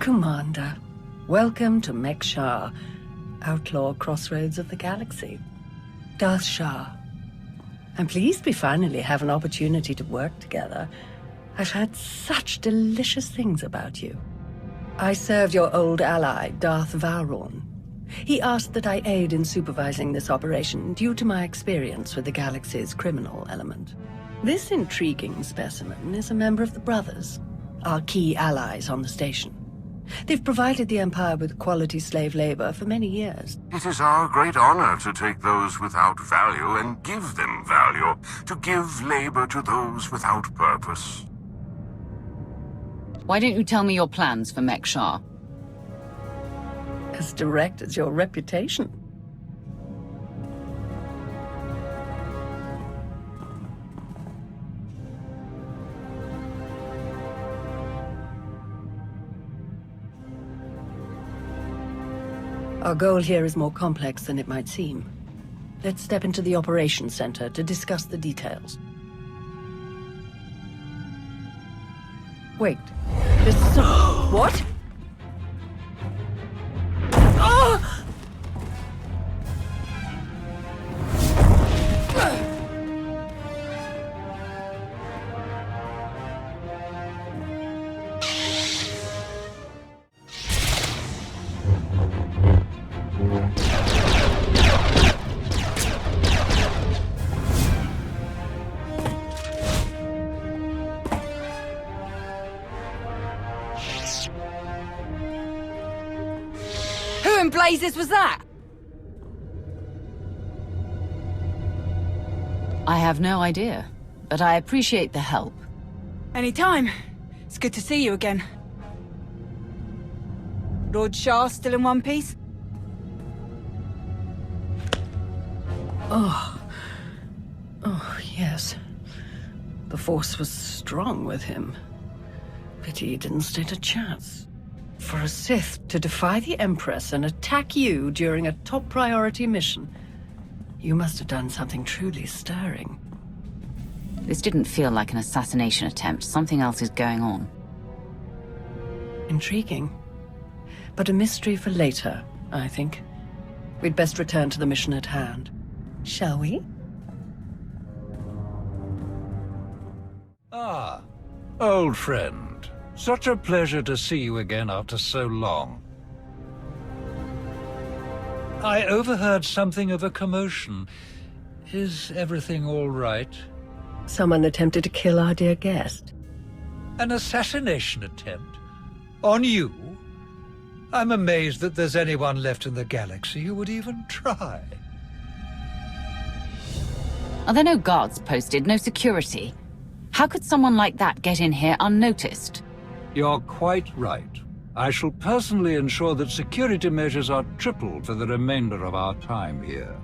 Commander. Welcome to Mek-Sha, outlaw crossroads of the galaxy. Darth Shah. I'm pleased we finally have an opportunity to work together. I've heard such delicious things about you. I served your old ally, Darth Theron. He asked that I aid in supervising this operation due to my experience with the galaxy's criminal element. This intriguing specimen is a member of the Brothers, our key allies on the station. They've provided the Empire with quality slave labor for many years. It is our great honor to take those without value and give them value, to give labor to those without purpose. Why don't you tell me your plans for Mek-Sha? As direct as your reputation. Our goal here is more complex than it might seem. Let's step into the operations center to discuss the details. Wait, this is what? Who in blazes was that? I have no idea, but I appreciate the help. Anytime. It's good to see you again. Lord Shah still in one piece? Oh, yes. The Force was strong with him. Pity he didn't stand a chance. For a Sith to defy the Empress and attack you during a top priority mission, you must have done something truly stirring. This didn't feel like an assassination attempt. Something else is going on. Intriguing. But a mystery for later, I think. We'd best return to the mission at hand. Shall we? Ah, old friend. Such a pleasure to see you again after so long. I overheard something of a commotion. Is everything all right? Someone attempted to kill our dear guest. An assassination attempt? On you? I'm amazed that there's anyone left in the galaxy who would even try. Are there no guards posted, no security? How could someone like that get in here unnoticed? You're quite right. I shall personally ensure that security measures are tripled for the remainder of our time here.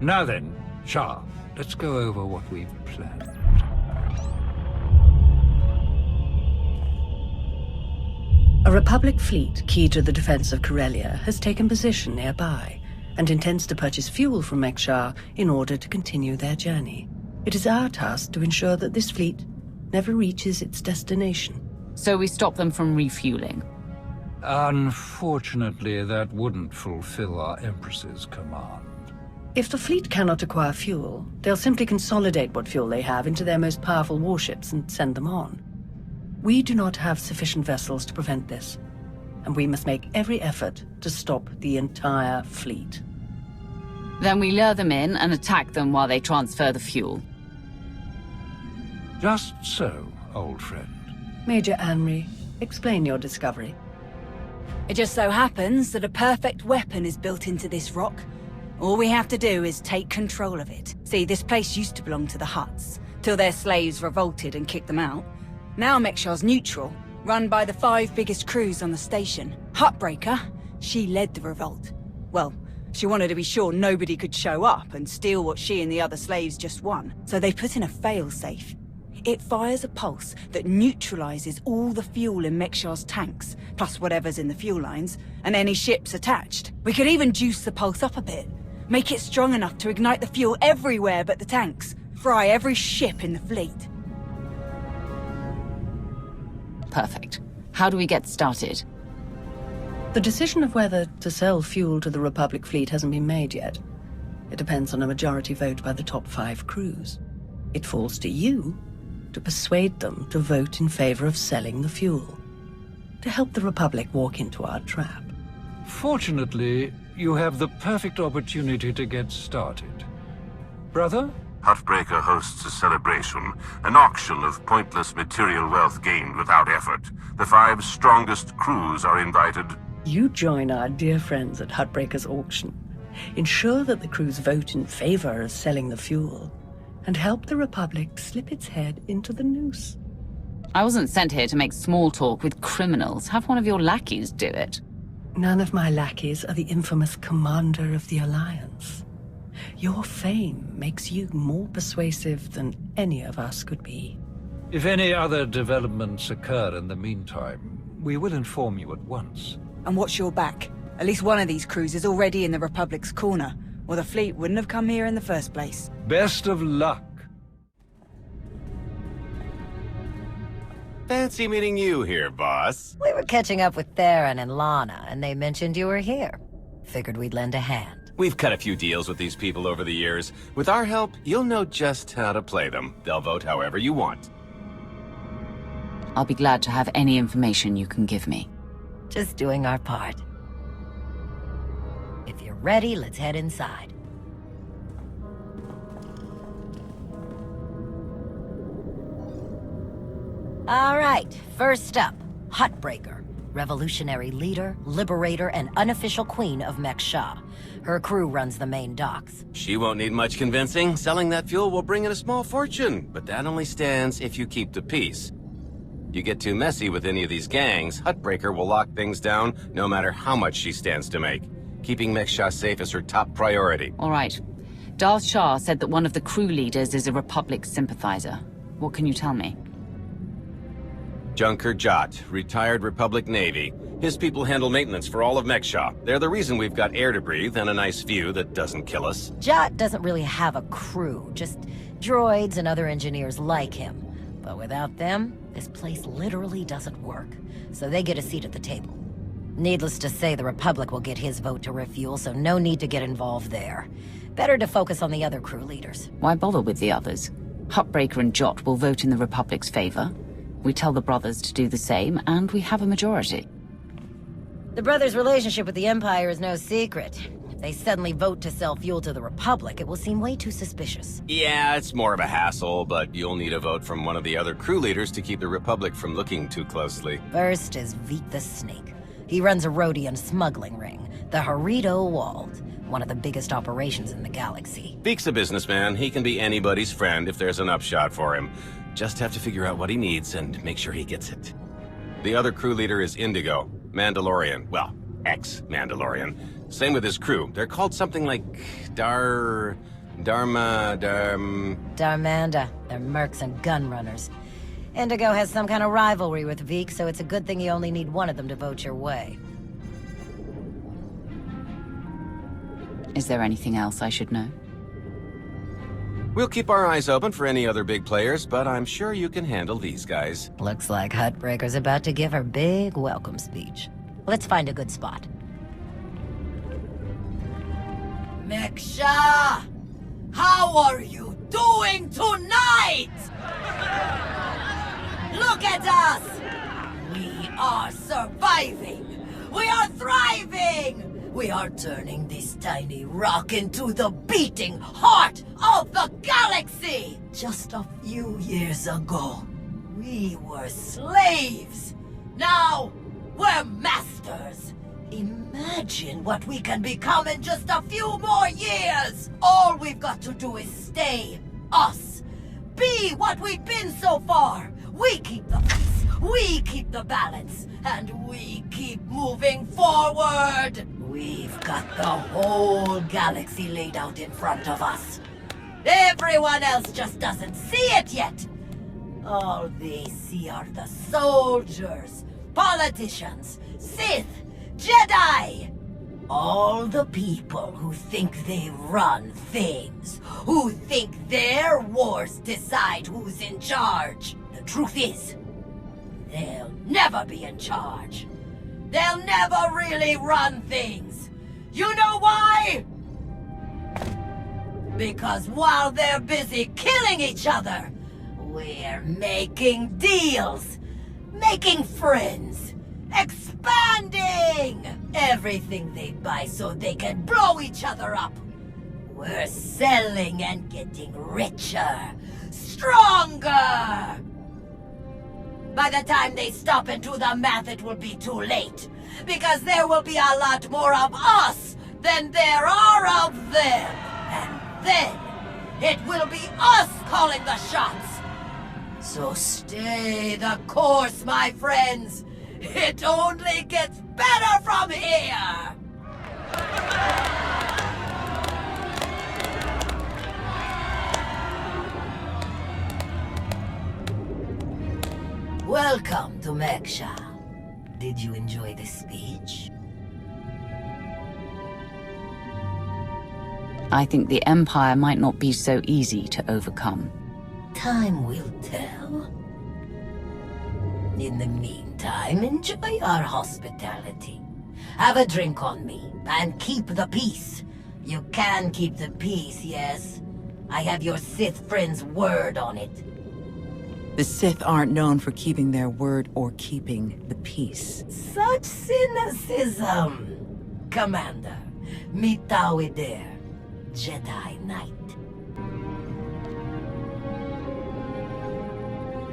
Now then, Shah, let's go over what we've planned. A Republic fleet key to the defense of Corellia has taken position nearby and intends to purchase fuel from Mek-Sha in order to continue their journey. It is our task to ensure that this fleet never reaches its destination. So we stop them from refueling. Unfortunately, that wouldn't fulfill our Empress's command. If the fleet cannot acquire fuel, they'll simply consolidate what fuel they have into their most powerful warships and send them on. We do not have sufficient vessels to prevent this, and we must make every effort to stop the entire fleet. Then we lure them in and attack them while they transfer the fuel. Just so, old friend. Major Anri, explain your discovery. It just so happens that a perfect weapon is built into this rock. All we have to do is take control of it. See, this place used to belong to the Hutts, till their slaves revolted and kicked them out. Now Mek-Sha's neutral, run by the 5 biggest crews on the station. Huttbreaker, she led the revolt. Well, she wanted to be sure nobody could show up and steal what she and the other slaves just won. So they put in a fail-safe. It fires a pulse that neutralizes all the fuel in Mek-Sha's tanks, plus whatever's in the fuel lines, and any ships attached. We could even juice the pulse up a bit. Make it strong enough to ignite the fuel everywhere but the tanks. Fry every ship in the fleet. Perfect. How do we get started? The decision of whether to sell fuel to the Republic fleet hasn't been made yet. It depends on a majority vote by the top 5 crews. It falls to you to persuade them to vote in favor of selling the fuel, to help the Republic walk into our trap. Fortunately, you have the perfect opportunity to get started. Brother? Huttbreaker hosts a celebration, an auction of pointless material wealth gained without effort. The 5 strongest crews are invited. You join our dear friends at Huttbreaker's auction. Ensure that the crews vote in favor of selling the fuel, and help the Republic slip its head into the noose. I wasn't sent here to make small talk with criminals. Have one of your lackeys do it. None of my lackeys are the infamous commander of the Alliance. Your fame makes you more persuasive than any of us could be. If any other developments occur in the meantime, we will inform you at once. And watch your back. At least one of these crews is already in the Republic's corner, or the fleet wouldn't have come here in the first place. Best of luck. Fancy meeting you here, boss. We were catching up with Theron and Lana, and they mentioned you were here. Figured we'd lend a hand. We've cut a few deals with these people over the years. With our help, you'll know just how to play them. They'll vote however you want. I'll be glad to have any information you can give me. Just doing our part. If you're ready, let's head inside. All right, first up, Huttbreaker. Revolutionary leader, liberator, and unofficial queen of Mek-Sha. Her crew runs the main docks. She won't need much convincing. Selling that fuel will bring in a small fortune, but that only stands if you keep the peace. You get too messy with any of these gangs, Huttbreaker will lock things down no matter how much she stands to make. Keeping Mek-Sha safe is her top priority. All right. Darth Shah said that one of the crew leaders is a Republic sympathizer. What can you tell me? Junker Jot, retired Republic Navy. His people handle maintenance for all of Mek-Sha. They're the reason we've got air to breathe and a nice view that doesn't kill us. Jot doesn't really have a crew, just droids and other engineers like him. But without them, this place literally doesn't work. So they get a seat at the table. Needless to say, the Republic will get his vote to refuel, so no need to get involved there. Better to focus on the other crew leaders. Why bother with the others? Huttbreaker and Jot will vote in the Republic's favor. We tell the brothers to do the same, and we have a majority. The brothers' relationship with the Empire is no secret. If they suddenly vote to sell fuel to the Republic, it will seem way too suspicious. Yeah, it's more of a hassle, but you'll need a vote from one of the other crew leaders to keep the Republic from looking too closely. First is Veek the Snake. He runs a Rhodian smuggling ring, the Harrido Wald, one of the biggest operations in the galaxy. Veek's a businessman. He can be anybody's friend if there's an upshot for him. Just have to figure out what he needs and make sure he gets it. The other crew leader is Indigo, Mandalorian. Well, ex-Mandalorian. Same with his crew. They're called something like Darmanda. They're mercs and gun runners. Indigo has some kind of rivalry with Veek, so it's a good thing you only need one of them to vote your way. Is there anything else I should know? We'll keep our eyes open for any other big players, but I'm sure you can handle these guys. Looks like Huttbreaker's about to give her big welcome speech. Let's find a good spot. Mek-Sha! How are you doing tonight? Look at us! We are surviving! We are thriving! We are turning this tiny rock into the beating heart of the galaxy! Just a few years ago, we were slaves. Now, we're masters. Imagine what we can become in just a few more years! All we've got to do is stay us. Be what we've been so far. We keep the peace, we keep the balance, and we keep moving forward! We've got the whole galaxy laid out in front of us. Everyone else just doesn't see it yet. All they see are the soldiers, politicians, Sith, Jedi. All the people who think they run things, who think their wars decide who's in charge. The truth is, they'll never be in charge. they'll never really run things. You know why? Because while they're busy killing each other, we're making deals, making friends, expanding everything they buy so they can blow each other up. We're selling and getting richer, stronger. By the time they stop and do the math, it will be too late. Because there will be a lot more of us than there are of them. And then, it will be us calling the shots. So stay the course, my friends. It only gets better from here. Welcome to Mek-Sha. Did you enjoy the speech? I think the Empire might not be so easy to overcome. Time will tell. In the meantime, enjoy our hospitality. Have a drink on me, and keep the peace. You can keep the peace, yes? I have your Sith friend's word on it. The Sith aren't known for keeping their word or keeping the peace. Such cynicism. Commander, meet Tawider, Jedi Knight.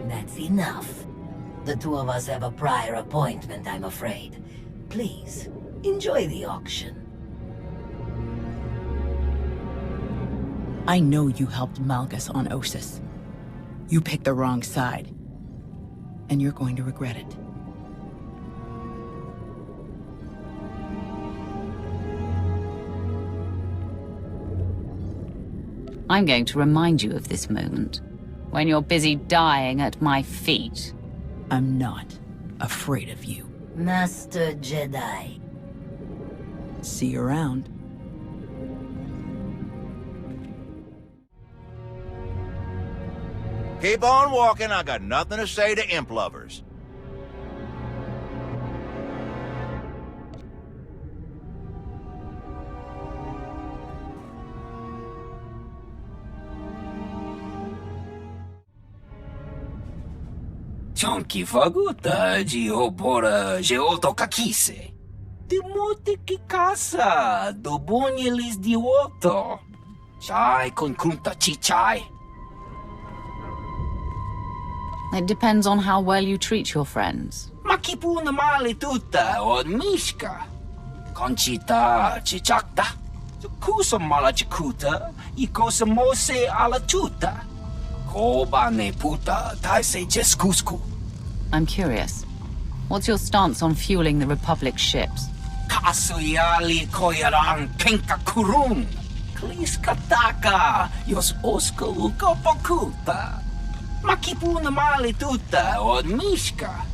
That's enough. The two of us have a prior appointment, I'm afraid. Please, enjoy the auction. I know you helped Malgus on Ossus. You picked the wrong side. And you're going to regret it. I'm going to remind you of this moment. When you're busy dying at my feet. I'm not afraid of you. Master Jedi. See you around. Keep on walking, I got nothing to say to imp lovers. Chonki faguta geobora geotokakise. Demote que casa do bonyelis di otto. Chai con kunta chichai. It depends on how well you treat your friends. Makipuna male tutta od mishka. Conchita chichakta. Kusa mala chikuta. Ikosa mose ala tuta. Koba ne puta taise jeskusku. I'm curious. What's your stance on fueling the Republic's ships? Kasuyali koyaran kenka kurun. Kliskataka yos oska ukopokuta. Makipuna male tutta od mishka.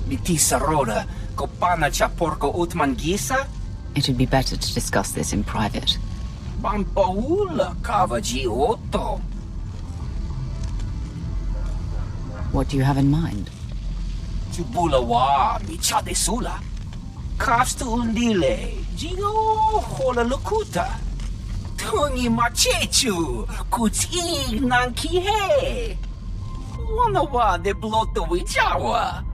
Mitisa roda kopana cha porco utmangisa? It'd be better to discuss this in private. Bampaula kavaji otto. What do you have in mind? Chubulawa michade sula. Kafstu undile. Jigo hola lukuta. Tungi machechu. Kuti nankihe. Wanawa de bloto wijawa.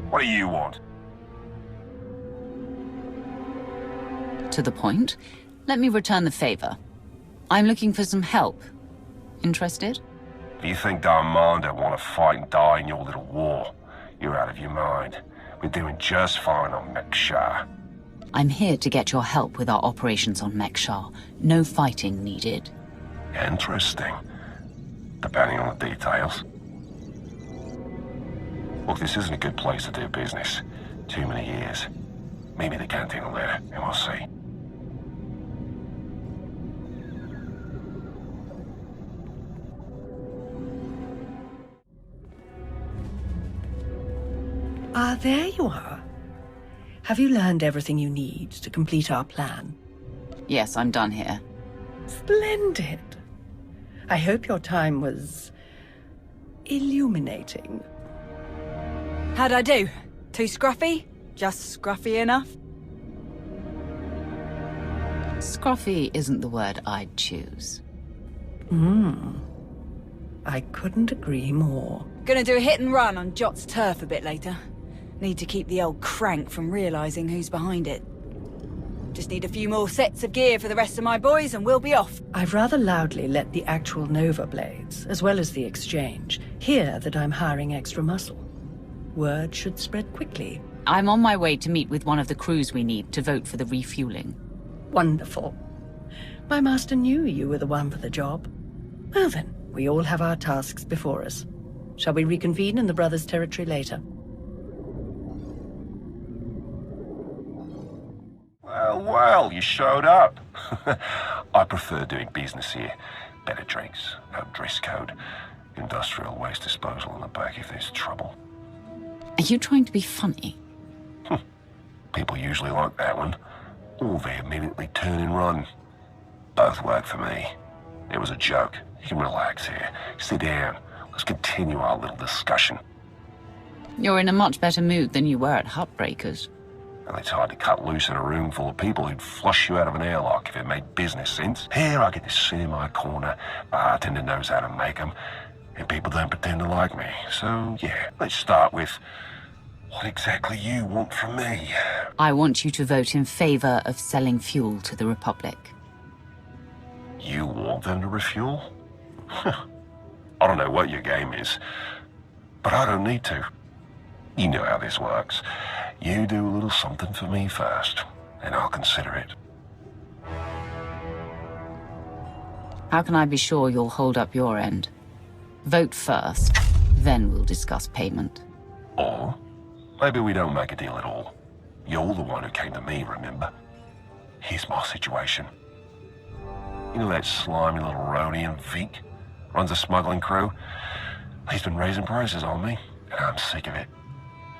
What do you want? To the point. Let me return the favor. I'm looking for some help. Interested? Do you think Darmanda want to fight and die in your little war? You're out of your mind. We're doing just fine on Mek-Sha. I'm here to get your help with our operations on Mek-Sha. No fighting needed. Interesting. Depending on the details. Look, this isn't a good place to do business. Too many years. Maybe the canteen will let it, and we'll see. Ah, there you are. Have you learned everything you need to complete our plan? Yes, I'm done here. Splendid. I hope your time was illuminating. How'd I do? Too scruffy? Just scruffy enough? Scruffy isn't the word I'd choose. I couldn't agree more. Gonna do a hit and run on Jot's turf a bit later. Need to keep the old crank from realizing who's behind it. Just need a few more sets of gear for the rest of my boys and we'll be off. I've rather loudly let the actual Nova Blades, as well as the Exchange, hear that I'm hiring extra muscle. Word should spread quickly. I'm on my way to meet with one of the crews we need to vote for the refueling. Wonderful. My master knew you were the one for the job. Well then, we all have our tasks before us. Shall we reconvene in the Brothers' territory later? Well, you showed up. I prefer doing business here. Better drinks, no dress code, industrial waste disposal in the back if there's trouble. Are you trying to be funny? People usually like that one. Or they immediately turn and run. Both work for me. It was a joke. You can relax here. Sit down. Let's continue our little discussion. You're in a much better mood than you were at Heartbreakers. And it's hard to cut loose in a room full of people who'd flush you out of an airlock if it made business sense. Here I get to sit in my corner, bartender knows how to make them, and people don't pretend to like me. So, yeah, let's start with what exactly you want from me. I want you to vote in favor of selling fuel to the Republic. You want them to refuel? I don't know what your game is, but I don't need to. You know how this works. You do a little something for me first, and I'll consider it. How can I be sure you'll hold up your end? Vote first, then we'll discuss payment. Or maybe we don't make a deal at all. You're the one who came to me, remember? Here's my situation. You know that slimy little roadie in Vic? Runs a smuggling crew? He's been raising prices on me, and I'm sick of it.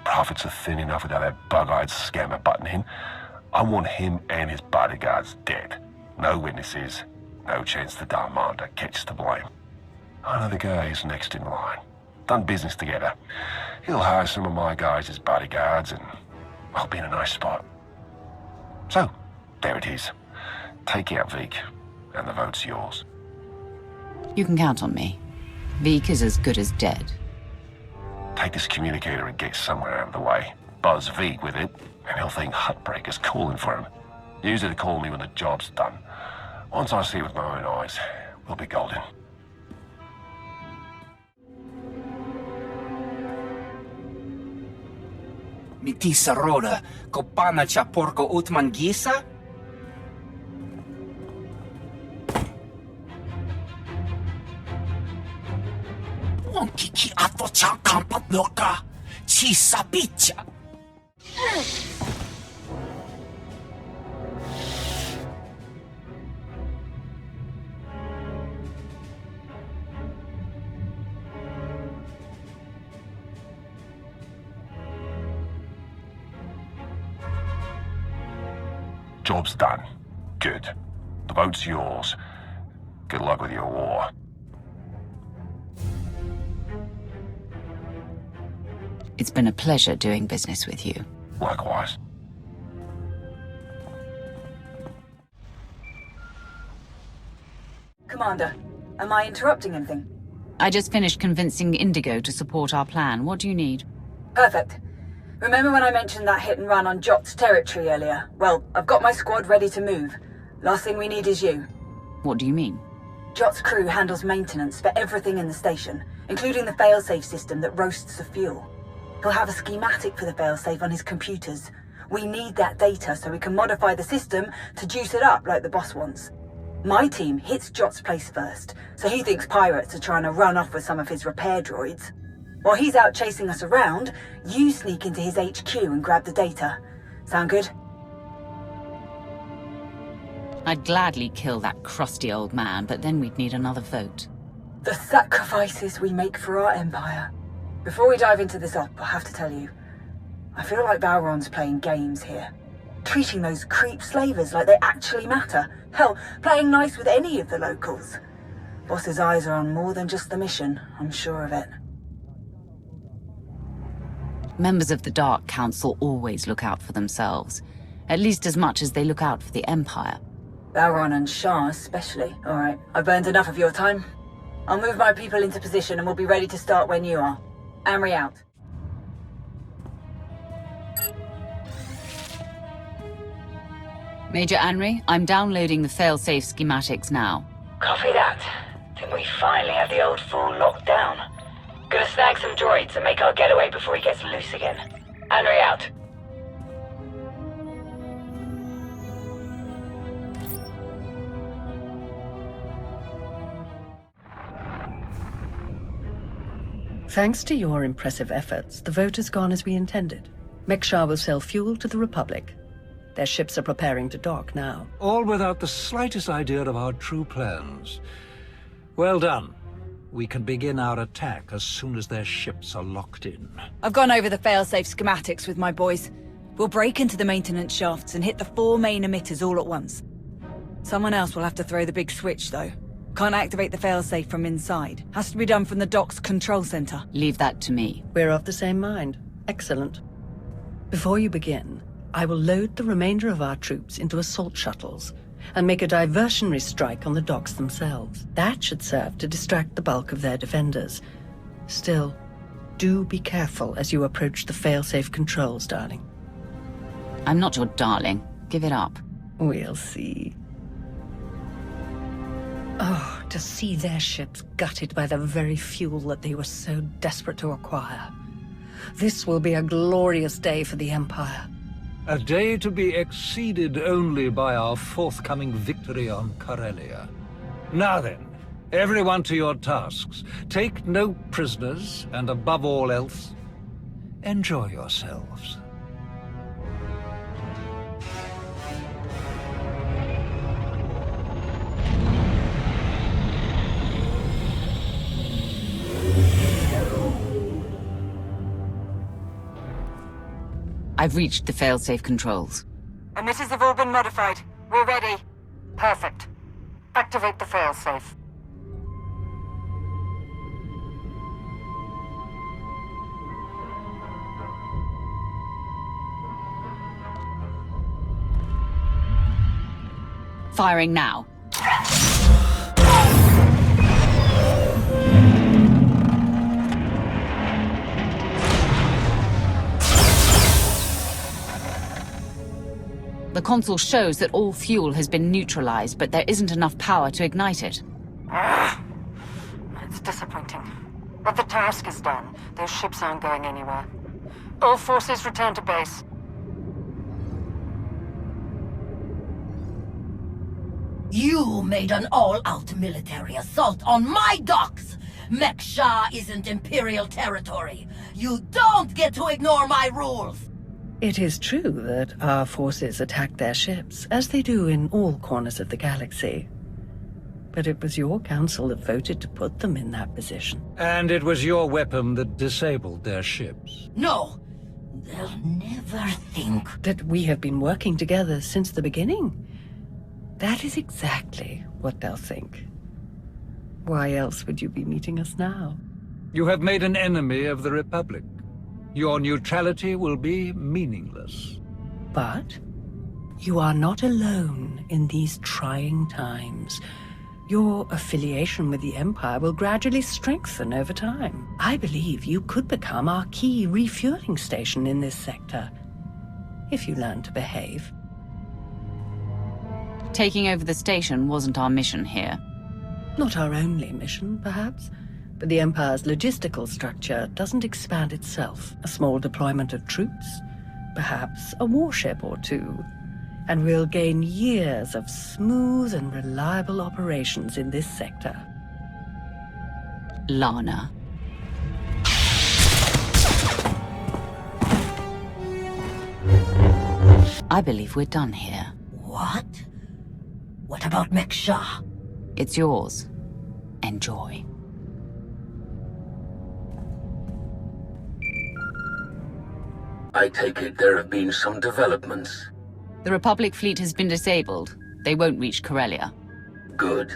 Profits are thin enough without that bug-eyed scammer butting in. I want him and his bodyguards dead. No witnesses, no chance the Darmanda catches the blame. I know the guy is next in line. Done business together. He'll hire some of my guys as bodyguards and I'll be in a nice spot. So, there it is. Take out Vic, and the vote's yours. You can count on me. Veek is as good as dead. Take this communicator and get somewhere out of the way. Buzz Vic with it, and he'll think Heartbreaker's calling for him. Use it to call me when the job's done. Once I see it with my own eyes, we'll be golden. Mitisa roda, kopana cha porco utman gisa? Onkiki ato cha kampat loka, chisa picha. Job's done. Good. The vote's yours. Good luck with your war. It's been a pleasure doing business with you. Likewise. Commander, am I interrupting anything? I just finished convincing Indigo to support our plan. What do you need? Perfect. Remember when I mentioned that hit and run on Jot's territory earlier? Well, I've got my squad ready to move. Last thing we need is you. What do you mean? Jot's crew handles maintenance for everything in the station, including the failsafe system that roasts the fuel. He'll have a schematic for the failsafe on his computers. We need that data so we can modify the system to juice it up like the boss wants. My team hits Jot's place first, so he thinks pirates are trying to run off with some of his repair droids. While he's out chasing us around, you sneak into his HQ and grab the data. Sound good? I'd gladly kill that crusty old man, but then we'd need another vote. The sacrifices we make for our empire. Before we dive into this op, I have to tell you, I feel like Balron's playing games here. Treating those creep slavers like they actually matter. Hell, playing nice with any of the locals. Boss's eyes are on more than just the mission, I'm sure of it. Members of the Dark Council always look out for themselves, at least as much as they look out for the Empire. Theron and Sha especially. Alright, I've burned enough of your time. I'll move my people into position and we'll be ready to start when you are. Amory out. Major Anri, I'm downloading the failsafe schematics now. Copy that. Think we finally have the old fool locked down. Gonna snag some droids and make our getaway before he gets loose again. Anri out. Thanks to your impressive efforts, the vote has gone as we intended. Mek-Sha will sell fuel to the Republic. Their ships are preparing to dock now. All without the slightest idea of our true plans. Well done. We can begin our attack as soon as their ships are locked in. I've gone over the failsafe schematics with my boys. We'll break into the maintenance shafts and hit the 4 main emitters all at once. Someone else will have to throw the big switch, though. Can't activate the failsafe from inside. Has to be done from the dock's control center. Leave that to me. We're of the same mind. Excellent. Before you begin, I will load the remainder of our troops into assault shuttles and make a diversionary strike on the docks themselves. That should serve to distract the bulk of their defenders. Still, do be careful as you approach the failsafe controls, darling. I'm not your darling. Give it up. We'll see. Oh, to see their ships gutted by the very fuel that they were so desperate to acquire. This will be a glorious day for the Empire. A day to be exceeded only by our forthcoming victory on Corellia. Now then, everyone to your tasks. Take no prisoners, and above all else, enjoy yourselves. I've reached the failsafe controls. Emitters have all been modified. We're ready. Perfect. Activate the failsafe. Firing now. The console shows that all fuel has been neutralized, but there isn't enough power to ignite it. It's disappointing. But the task is done. Those ships aren't going anywhere. All forces return to base. You made an all-out military assault on my docks! Mek-Sha isn't Imperial territory. You don't get to ignore my rules! It is true that our forces attacked their ships, as they do in all corners of the galaxy. But it was your council that voted to put them in that position. And it was your weapon that disabled their ships. No! They'll never think that we have been working together since the beginning. That is exactly what they'll think. Why else would you be meeting us now? You have made an enemy of the Republic. Your neutrality will be meaningless. But you are not alone in these trying times. Your affiliation with the Empire will gradually strengthen over time. I believe you could become our key refueling station in this sector, if you learn to behave. Taking over the station wasn't our mission here. Not our only mission, perhaps. But the Empire's logistical structure doesn't expand itself. A small deployment of troops, perhaps a warship or two, and we'll gain years of smooth and reliable operations in this sector. Lana. I believe we're done here. What? What about Mek-Sha? It's yours. Enjoy. I take it there have been some developments. The Republic fleet has been disabled. They won't reach Corellia. Good.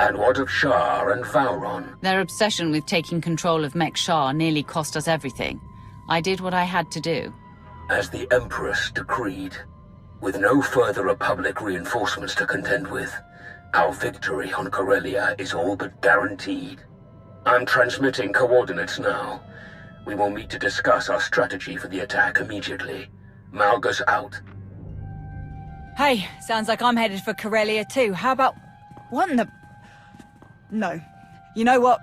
And what of Shah and Vauron? Their obsession with taking control of Mek-Sha nearly cost us everything. I did what I had to do. As the Empress decreed. With no further Republic reinforcements to contend with, our victory on Corellia is all but guaranteed. I'm transmitting coordinates now. We will meet to discuss our strategy for the attack immediately. Malgus out. Hey, sounds like I'm headed for Corellia too. How about... What in the... No. You know what?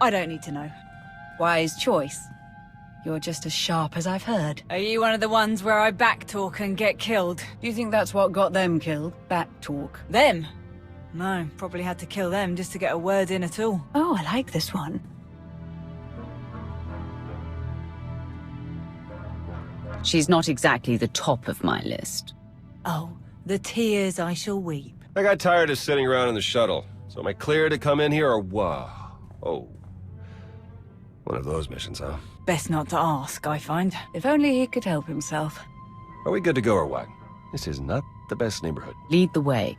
I don't need to know. Wise choice. You're just as sharp as I've heard. Are you one of the ones where I backtalk and get killed? Do you think that's what got them killed? Backtalk. Them? No, probably had to kill them just to get a word in at all. Oh, I like this one. She's not exactly the top of my list. Oh, the tears I shall weep. I got tired of sitting around in the shuttle. So am I clear to come in here or what? Oh. One of those missions, huh? Best not to ask, I find. If only he could help himself. Are we good to go or what? This is not the best neighborhood. Lead the way.